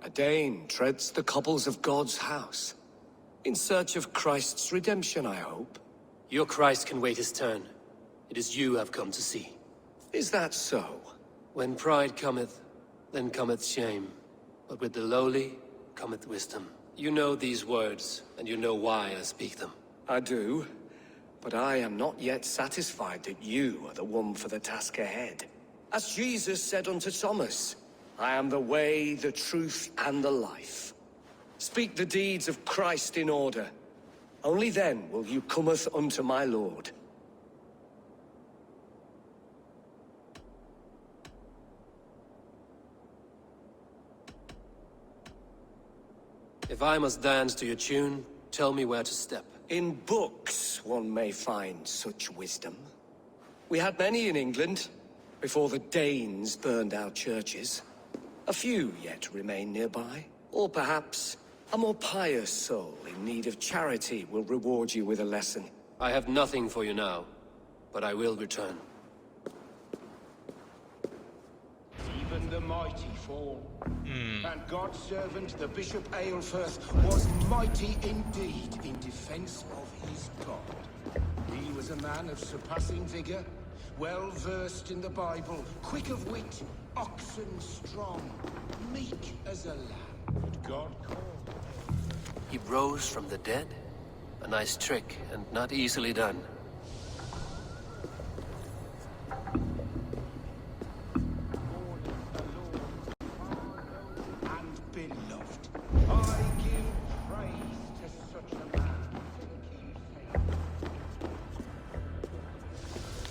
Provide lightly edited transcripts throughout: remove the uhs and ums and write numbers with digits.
A Dane treads the cobbles of God's house. In search of Christ's redemption, I hope. Your Christ can wait his turn. It is you I've come to see. Is that so? When pride cometh, then cometh shame. But with the lowly cometh wisdom. You know these words, and you know why I speak them. I do, but I am not yet satisfied that you are the one for the task ahead. As Jesus said unto Thomas, I am the way, the truth, and the life. Speak the deeds of Christ in order. Only then will you cometh unto my Lord. If I must dance to your tune, tell me where to step. In books one may find such wisdom. We had many in England, before the Danes burned our churches. A few yet remain nearby. Or perhaps a more pious soul in need of charity will reward you with a lesson. I have nothing for you now, but I will return. Even the mighty fall. And God's servant, the Bishop Aelfirth, was mighty indeed in defense of his God. He was a man of surpassing vigor, well versed in the Bible, quick of wit, oxen strong, meek as a lamb. But God called. He rose from the dead? A nice trick, and not easily done.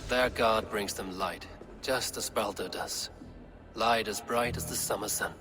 Their god brings them light, just as Baldur does. Light as bright as the summer sun.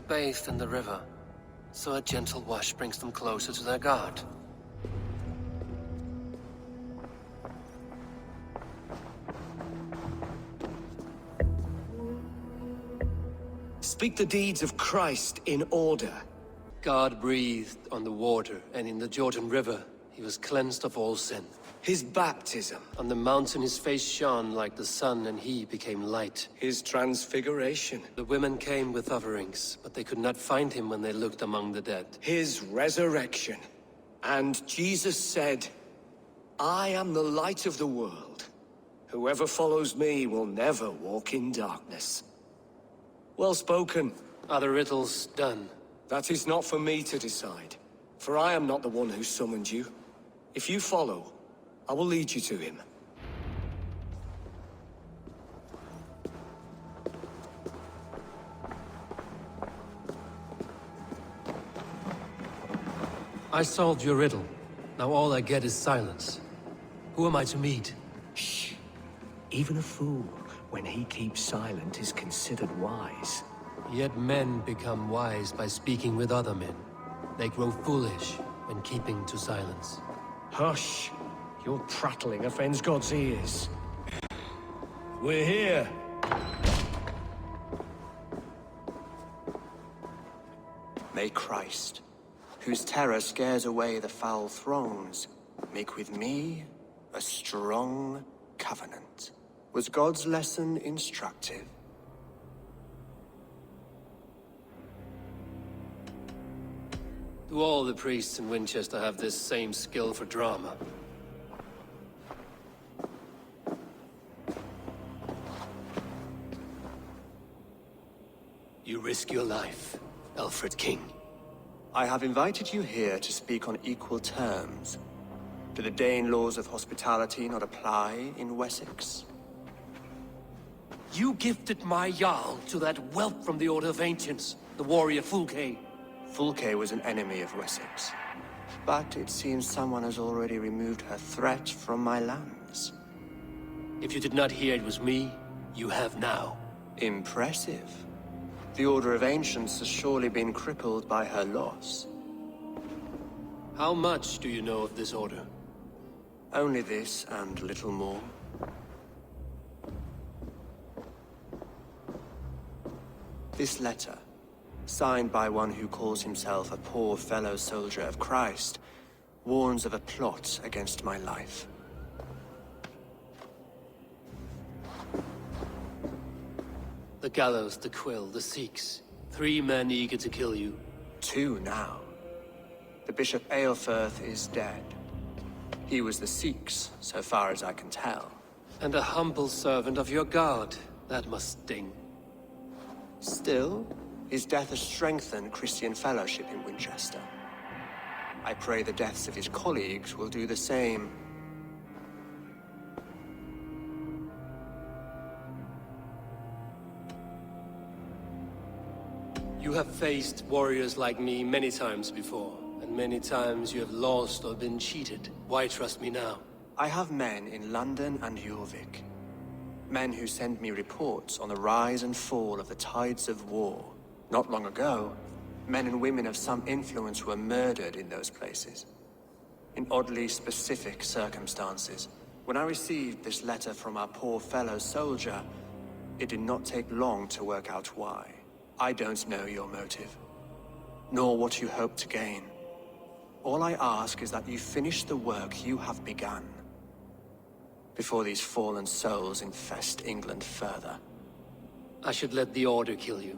Bathed in the river, so a gentle wash brings them closer to their god. Speak the deeds of Christ in order. God breathed on the water, and in the Jordan River, he was cleansed of all sin. His baptism. On the mountain his face shone like the sun, and he became light. His transfiguration. The women came with offerings, but they could not find him when they looked among the dead. His resurrection. And Jesus said, I am the light of the world. Whoever follows me will never walk in darkness. Well spoken. Are the riddles done? That is not for me to decide, for I am not the one who summoned you. If you follow, I will lead you to him. I solved your riddle. Now all I get is silence. Who am I to meet? Shh. Even a fool, when he keeps silent, is considered wise. Yet men become wise by speaking with other men. They grow foolish when keeping to silence. Hush. Your prattling offends God's ears. We're here. May Christ, whose terror scares away the foul thrones, make with me a strong covenant. Was God's lesson instructive? Do all the priests in Winchester have this same skill for drama? You risk your life, Alfred King. I have invited you here to speak on equal terms. Do the Dane laws of hospitality not apply in Wessex? You gifted my Jarl to that whelp from the Order of Ancients, the warrior Fulke. Fulke was an enemy of Wessex. But it seems someone has already removed her threat from my lands. If you did not hear it was me, you have now. Impressive. The Order of Ancients has surely been crippled by her loss. How much do you know of this order? Only this and little more. This letter, signed by one who calls himself a poor fellow soldier of Christ, warns of a plot against my life. The gallows, the quill, the Sikhs. 3 men eager to kill you. 2 now. The Bishop Aelfirth is dead. He was the Sikhs, so far as I can tell. And a humble servant of your guard. That must sting. Still, his death has strengthened Christian fellowship in Winchester. I pray the deaths of his colleagues will do the same. You have faced warriors like me many times before, and many times you have lost or been cheated. Why trust me now? I have men in London and Jorvik. Men who send me reports on the rise and fall of the tides of war. Not long ago, men and women of some influence were murdered in those places. In oddly specific circumstances. When I received this letter from our poor fellow soldier, it did not take long to work out why. I don't know your motive, nor what you hope to gain. All I ask is that you finish the work you have begun, before these fallen souls infest England further. I should let the Order kill you.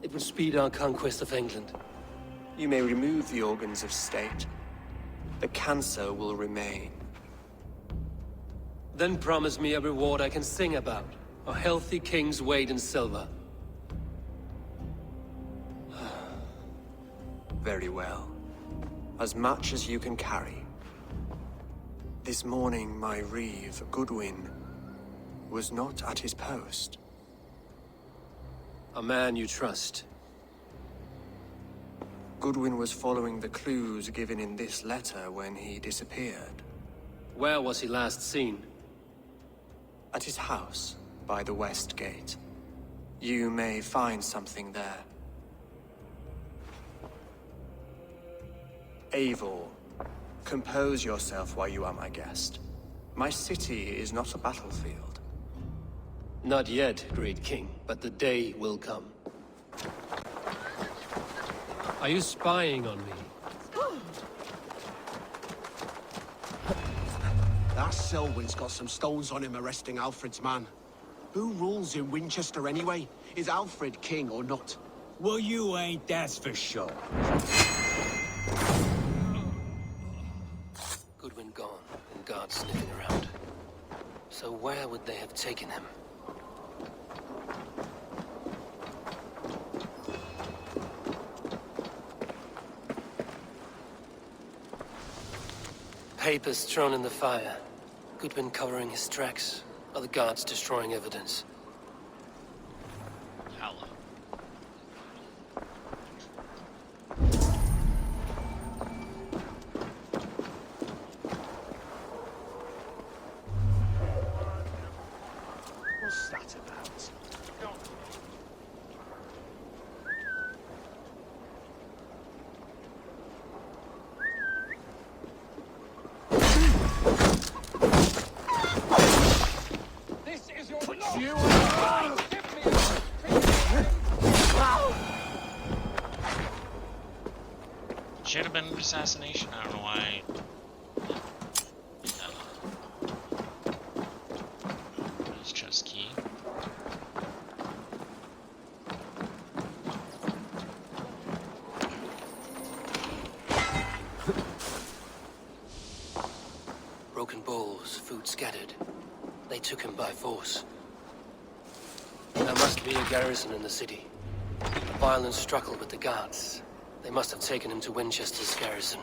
It would speed our conquest of England. You may remove the organs of state. The cancer will remain. Then promise me a reward I can sing about. A healthy king's weight in silver. Very well. As much as you can carry. This morning, my Reeve, Goodwin, was not at his post. A man you trust. Goodwin was following the clues given in this letter when he disappeared. Where was he last seen? At his house, by the West Gate. You may find something there. Eivor, compose yourself while you are my guest. My city is not a battlefield. Not yet, great king, but the day will come. Are you spying on me? That Selwyn's got some stones on him arresting Alfred's man. Who rules in Winchester anyway? Is Alfred king or not? Well, you ain't, that's for sure. Goodwin gone, and guards sniffing around. So where would they have taken him? Papers thrown in the fire. Goodwin covering his tracks. Other guards destroying evidence. Valhalla. What's that about? Should have been an assassination. I don't know why. Nice chest key. Broken bowls, food scattered. They took him by force. There must be a garrison in the city. A violent struggle with the guards. They must have taken him to Winchester's garrison.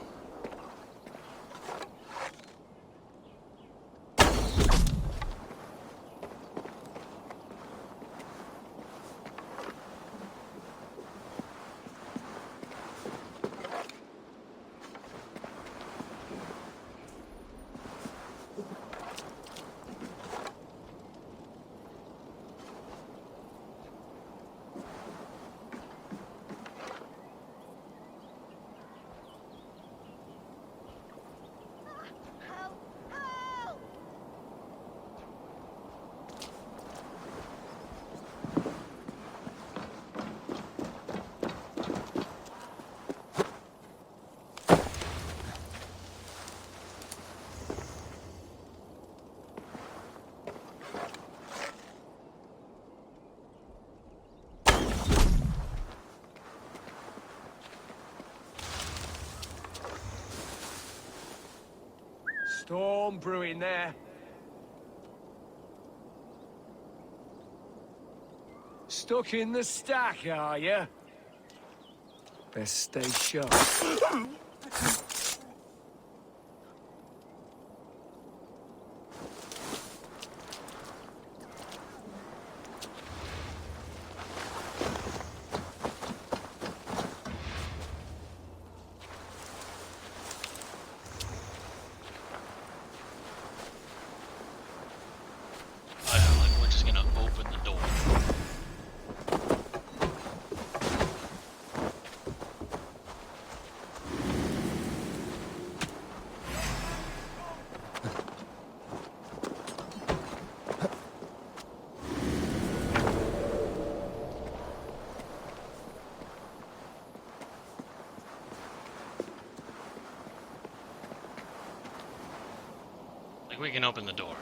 storm brewing there. Stuck in the stack, are you? Best stay sharp. Like we're just gonna open the door. Like we can open the door.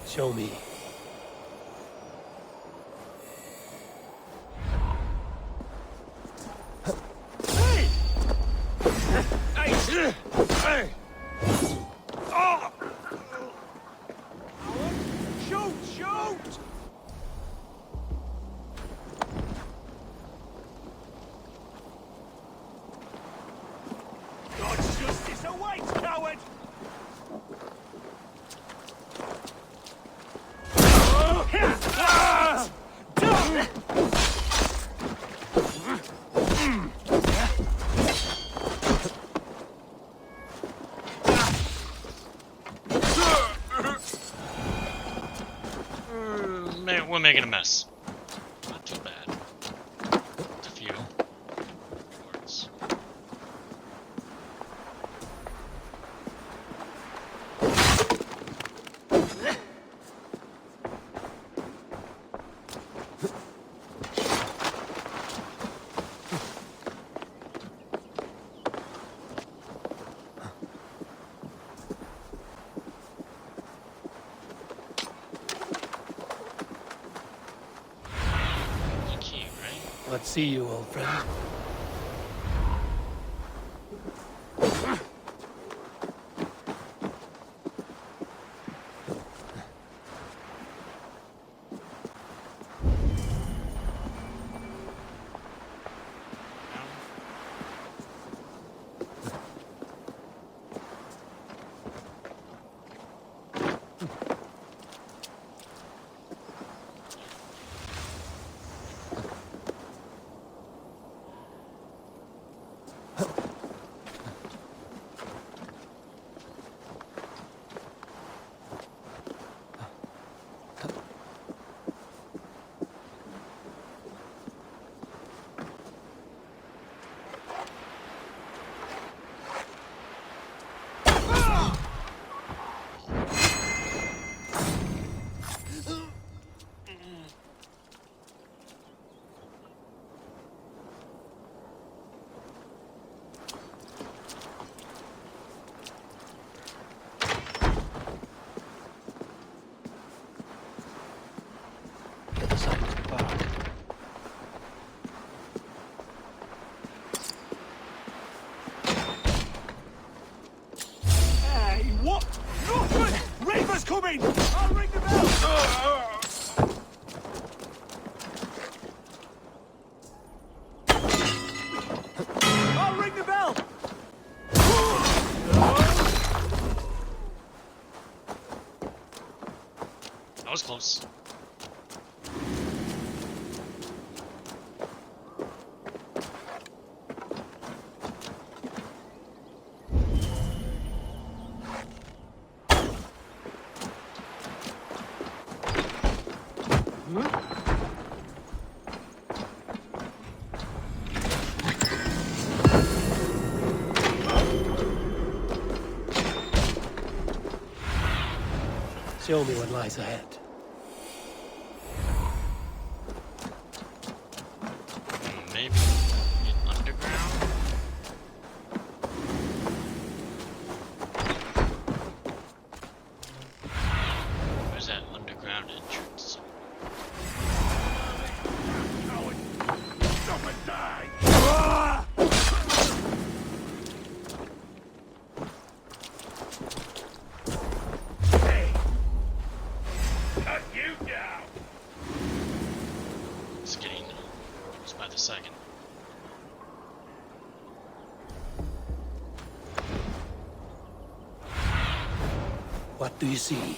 Show me. Shoot! God's justice awaits, coward! We're making a mess. Not too bad. Just a few words. Let's see you, old friend. Show me what lies ahead. Maybe get underground? Where's that underground entrance? Stop and die! Hey! Cut you down! It's getting it's by the second. What do you see?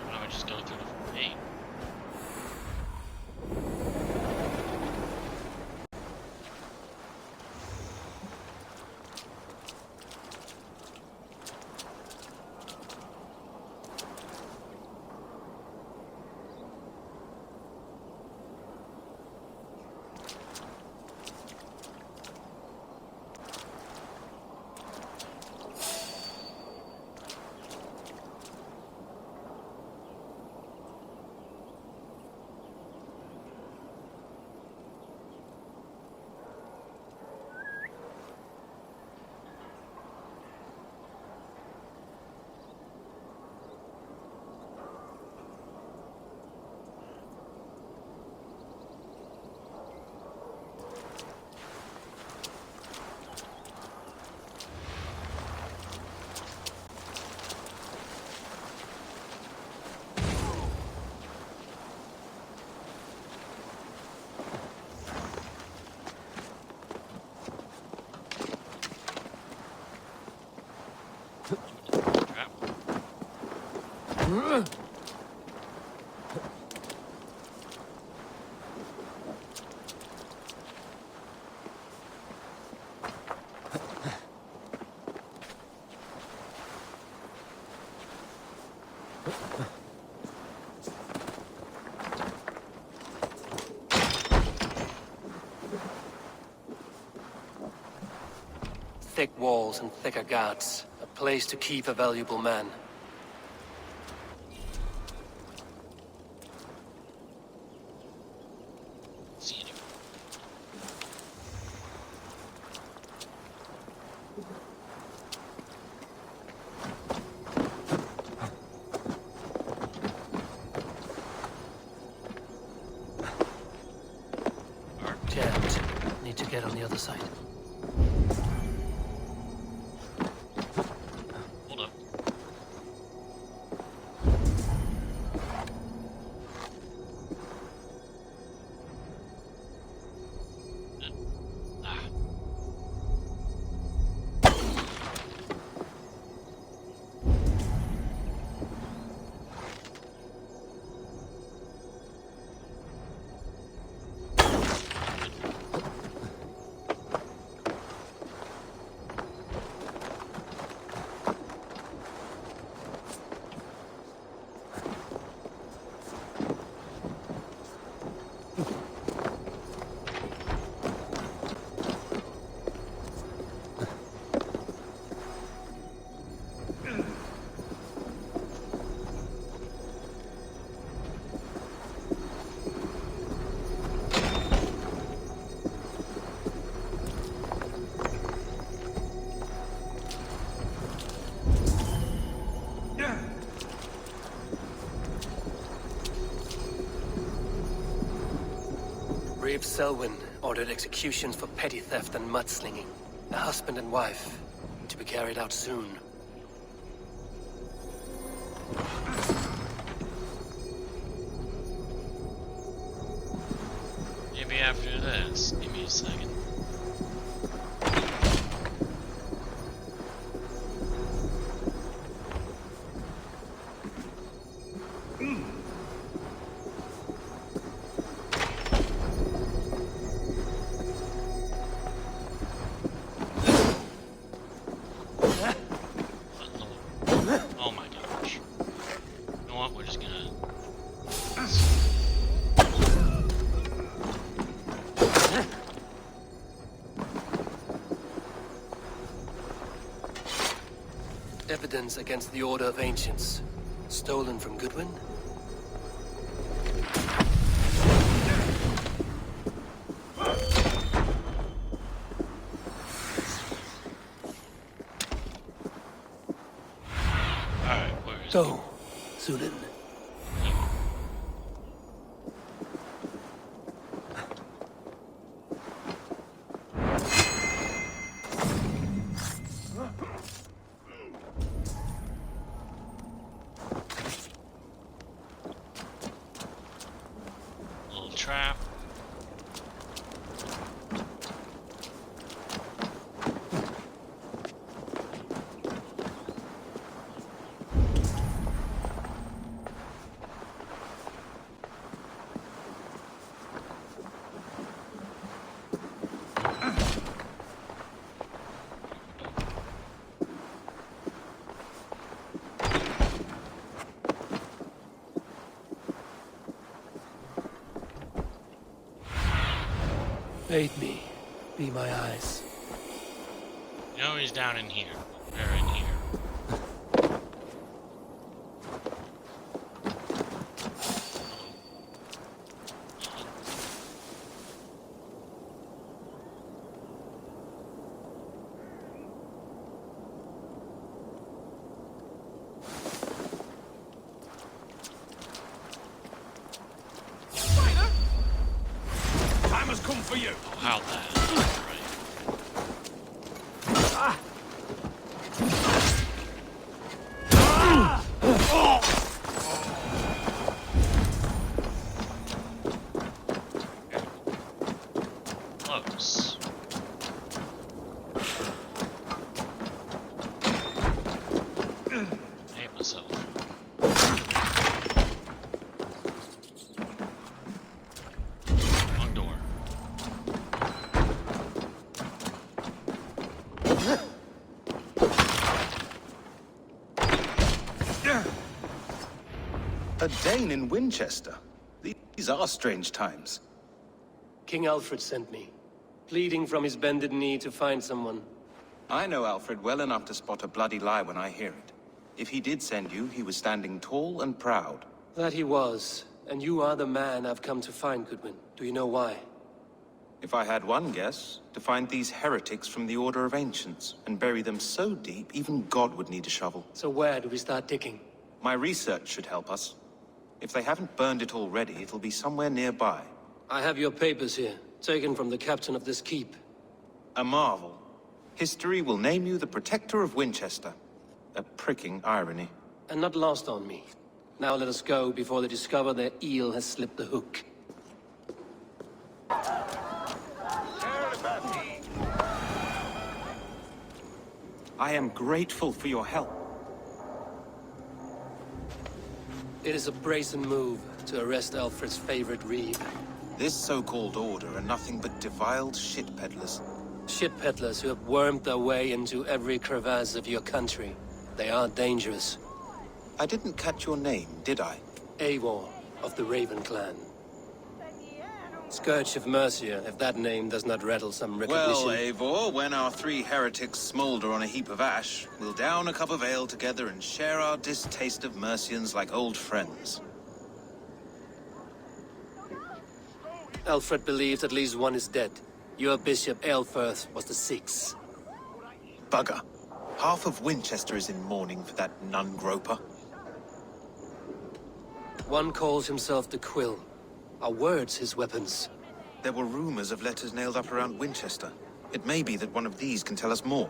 Why don't we just go through the gate? Trap. Thick walls and thicker guards. A place to keep a valuable man. See anyone? Jammed. Need to get on the other side. Hold up. Ah. Reeve Selwyn ordered executions for petty theft and mudslinging. A husband and wife, to be carried out soon. Maybe after this. Give me a second. Evidence against the Order of Ancients. Stolen from Goodwin? Alright, where's Go, Zulin. little trap? Aid me. Be my eyes. You know he's down in here. Or in here. Time has come for you. Oh, how that? Right. Close. Hate myself. Wrong door. A Dane in Winchester? These are strange times. King Alfred sent me, pleading from his bended knee to find someone. I know Alfred well enough to spot a bloody lie when I hear it. If he did send you, he was standing tall and proud. That he was, and you are the man I've come to find, Goodwin. Do you know why? If I had one guess, to find these heretics from the Order of Ancients, and bury them so deep, even God would need a shovel. So where do we start digging? My research should help us. If they haven't burned it already, it'll be somewhere nearby. I have your papers here, taken from the captain of this keep. A marvel. History will name you the Protector of Winchester. A pricking irony. And not lost on me. Now let us go before they discover their eel has slipped the hook. I am grateful for your help. It is a brazen move to arrest Alfred's favorite Reeve. This so-called order are nothing but defiled shit peddlers. Shit peddlers who have wormed their way into every crevasse of your country. They are dangerous. I didn't catch your name, did I? Eivor of the Raven clan. Scourge of Mercia, if that name does not rattle some recognition. Well, Eivor, when our three heretics smolder on a heap of ash, we'll down a cup of ale together and share our distaste of Mercians like old friends. Alfred believed at least one is dead. Your Bishop Aelfirth was the sixth. Bugger. Half of Winchester is in mourning for that nun-groper. One calls himself the Quill. Are words his weapons? There were rumors of letters nailed up around Winchester. It may be that one of these can tell us more.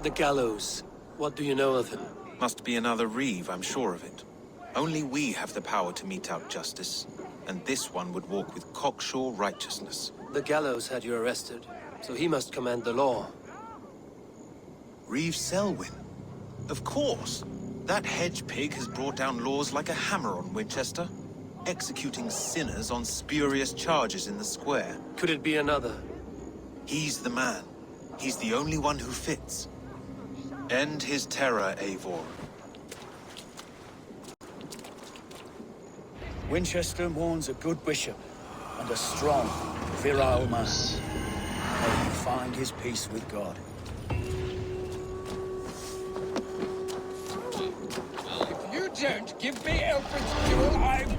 The gallows. What do you know of him? Must be another Reeve, I'm sure of it. Only we have the power to mete out justice. And this one would walk with cocksure righteousness. The gallows had you arrested, so he must command the law. Reeve Selwyn? Of course! That hedge pig has brought down laws like a hammer on Winchester, executing sinners on spurious charges in the square. Could it be another? He's the man. He's the only one who fits. End his terror, Eivor. Winchester mourns a good bishop and a strong, virile man. May he find his peace with God. don't give me Alfred's jewel, I